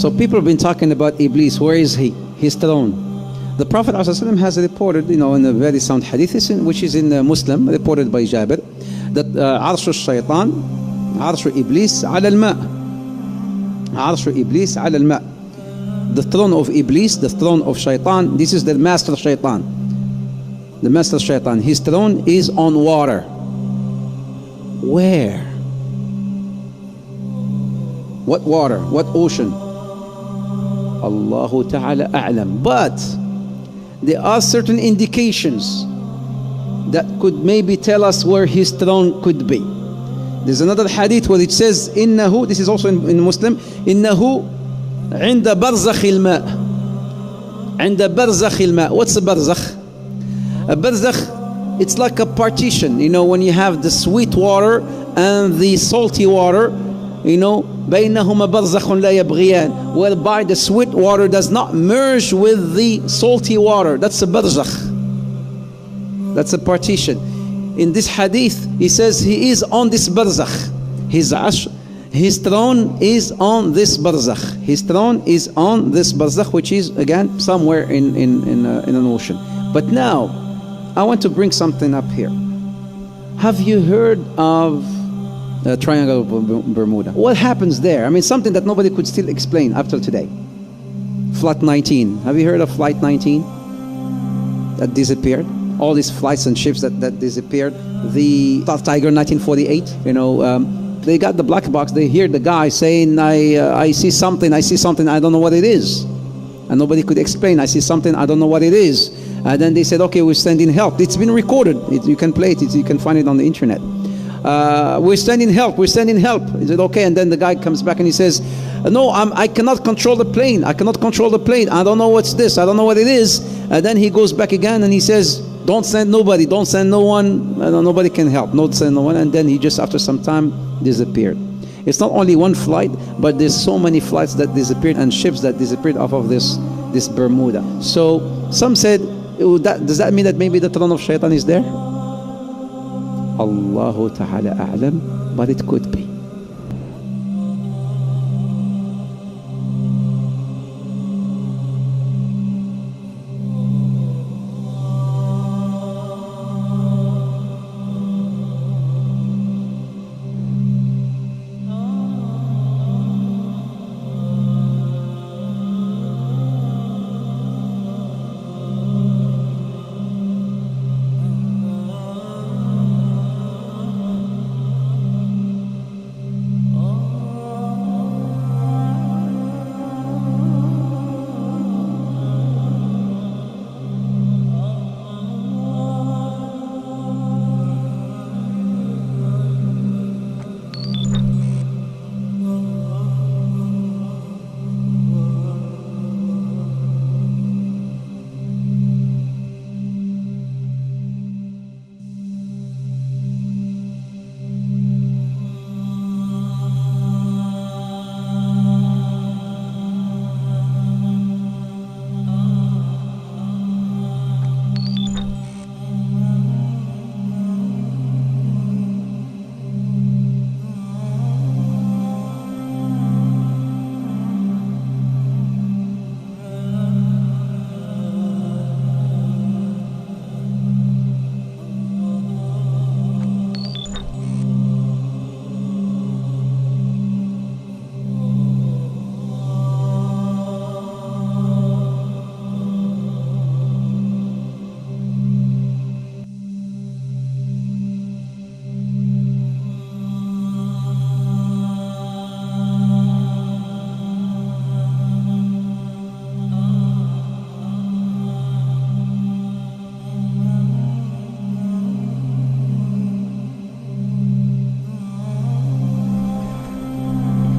So people have been talking about Iblis. Where is he? His throne. The Prophet ﷺ has reported, in a very sound hadith, which is in Muslim, reported by Jabir, that Arsh al-Shaytan, Arsh Iblis ala al-ma'. Arsh Iblis ala al-ma'. The throne of Iblis, the throne of Shaitan, this is the master Shaitan. The master Shaitan, his throne is on water. Where? What water? What ocean? Allahu Ta'ala a'lam. But there are certain indications that could maybe tell us where his throne could be. There's another hadith where it says, Innahu, this is also in Muslim, Innahu عند برزخ الماء. عند برزخ الماء. What's a barzakh? A barzakh, it's like a partition, when you have the sweet water and the salty water, بينهما برزخ لا يبغيان, whereby the sweet water does not merge with the salty water. That's a barzakh. That's a partition. In this hadith, he says he is on this barzakh. His throne is on this barzakh. His throne is on this barzakh, which is again somewhere in an ocean. But now, I want to bring something up here. Have you heard of Triangle of Bermuda? What happens there? I mean, something that nobody could still explain up till today. Flight 19. Have you heard of Flight 19? That disappeared. All these flights and ships that disappeared. The South Tiger 1948. They got the black box. They hear the guy saying, I see something, I don't know what it is. And nobody could explain, I see something, I don't know what it is. And then they said, okay, we're sending help. It's been recorded. You can play it. You can find it on the internet. We're sending help. He said, okay. And then the guy comes back and he says, no, I cannot control the plane. I cannot control the plane. I don't know what's this. I don't know what it is. And then he goes back again and he says, don't send nobody. Don't send no one. Nobody can help. Don't send no one. And then he just, after some time, disappeared. It's not only one flight, but there's so many flights that disappeared and ships that disappeared off of this Bermuda. So some said, does that mean that maybe the throne of Shaitan is there? Allahu Ta'ala a'lam, but it could be.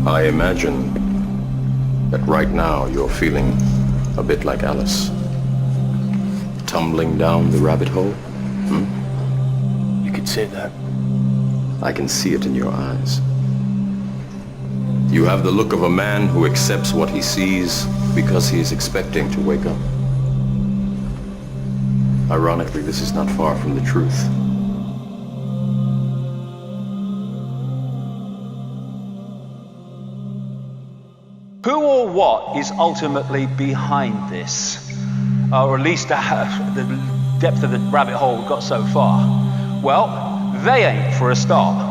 I imagine that right now you're feeling a bit like Alice. Tumbling down the rabbit hole? You could say that. I can see it in your eyes. You have the look of a man who accepts what he sees because he is expecting to wake up. Ironically, this is not far from the truth. Who or what is ultimately behind this? Or at least the depth of the rabbit hole we've got so far. Well, they ain't for a start.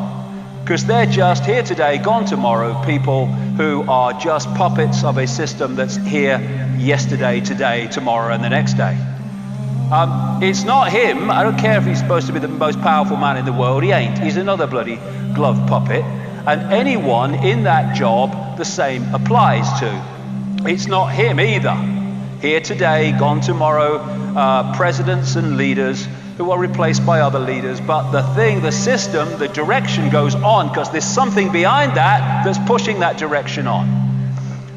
Because they're just here today, gone tomorrow, people who are just puppets of a system that's here yesterday, today, tomorrow, and the next day. It's not him. I don't care if he's supposed to be the most powerful man in the world. He ain't. He's another bloody glove puppet. And anyone in that job, the same applies to. It's not him either. Here today, gone tomorrow, presidents and leaders who are replaced by other leaders. But the thing, the system, the direction goes on because there's something behind that that's pushing that direction on.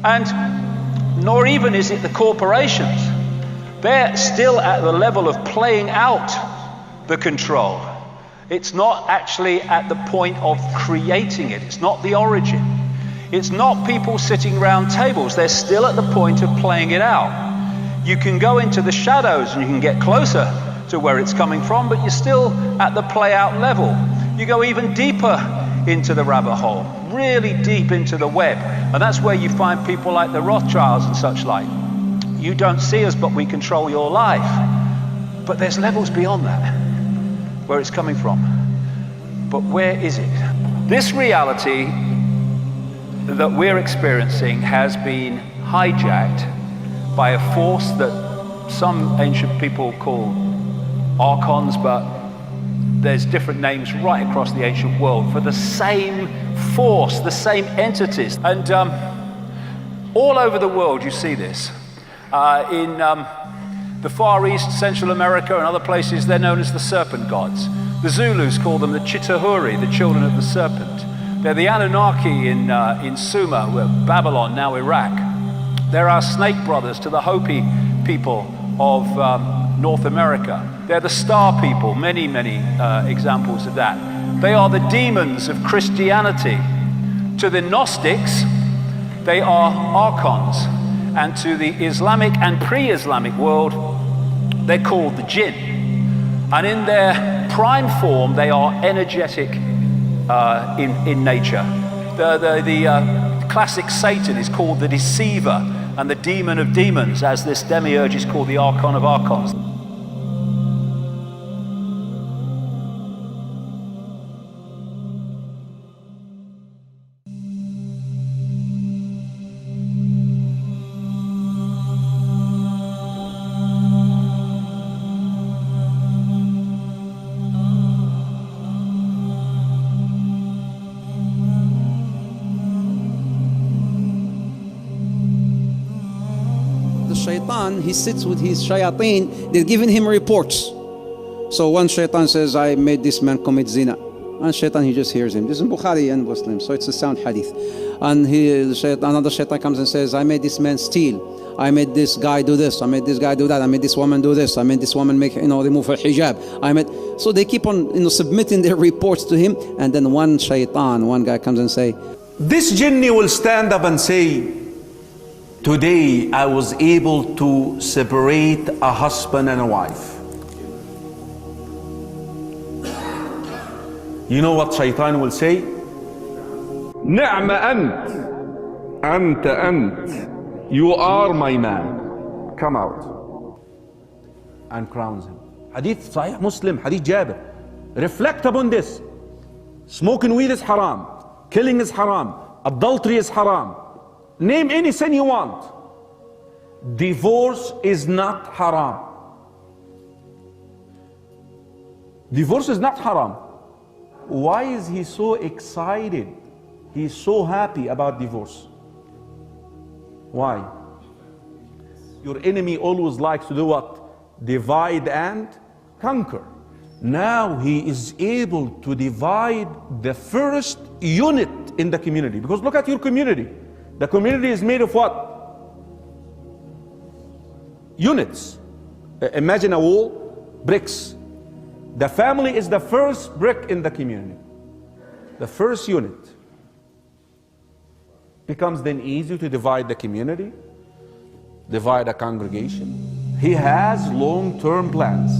And nor even is it the corporations. They're still at the level of playing out the control. It's not actually at the point of creating it. It's not the origin. It's not people sitting around tables. They're still at the point of playing it out. You can go into the shadows and you can get closer to where it's coming from, but you're still at the play out level. You go even deeper into the rabbit hole, really deep into the web. And that's where you find people like the Rothschilds and such like. You don't see us, but we control your life. But there's levels beyond that, where it's coming from. But where is it? This reality that we're experiencing has been hijacked by a force that some ancient people call archons, but there's different names right across the ancient world for the same force, the same entities. And all over the world you see this. In the Far East, Central America and other places, they're known as the serpent gods. The Zulus call them the Chitahuri, the children of the serpent. They're the Anunnaki in Sumer, Babylon, now Iraq. They're our snake brothers to the Hopi people of North America. They're the star people, many, many examples of that. They are the demons of Christianity. To the Gnostics, they are archons. And to the Islamic and pre-Islamic world, they're called the jinn. And in their prime form, they are energetic in nature. The classic Satan is called the deceiver and the demon of demons, as this demiurge is called the archon of archons. Shaitan, he sits with his shayateen, they're giving him reports. So one shaitan says, I made this man commit zina. And shaitan, he just hears him. This is in Bukhari and Muslim, so it's a sound hadith. And another shaitan comes and says, I made this man steal. I made this guy do this. I made this guy do that. I made this woman do this. I made this woman make, remove her hijab. So they keep on, submitting their reports to him. And then one guy comes and say, this jinni will stand up and say, today I was able to separate a husband and a wife. You know what shaitan will say? نعم أنت you are my man. Come out. And crowns him. Hadith Sahih Muslim, Hadith Jabir. Reflect upon this. Smoking weed is haram. Killing is haram. Adultery is haram. Name any sin you want. Divorce is not haram. Divorce is not haram. Why is he so excited? He's so happy about divorce. Why? Your enemy always likes to do what? Divide and conquer. Now he is able to divide the first unit in the community. Because look at your community. The community is made of what? Units. Imagine a wall, bricks. The family is the first brick in the community. The first unit. Becomes then easy to divide the community, divide a congregation. He has long-term plans.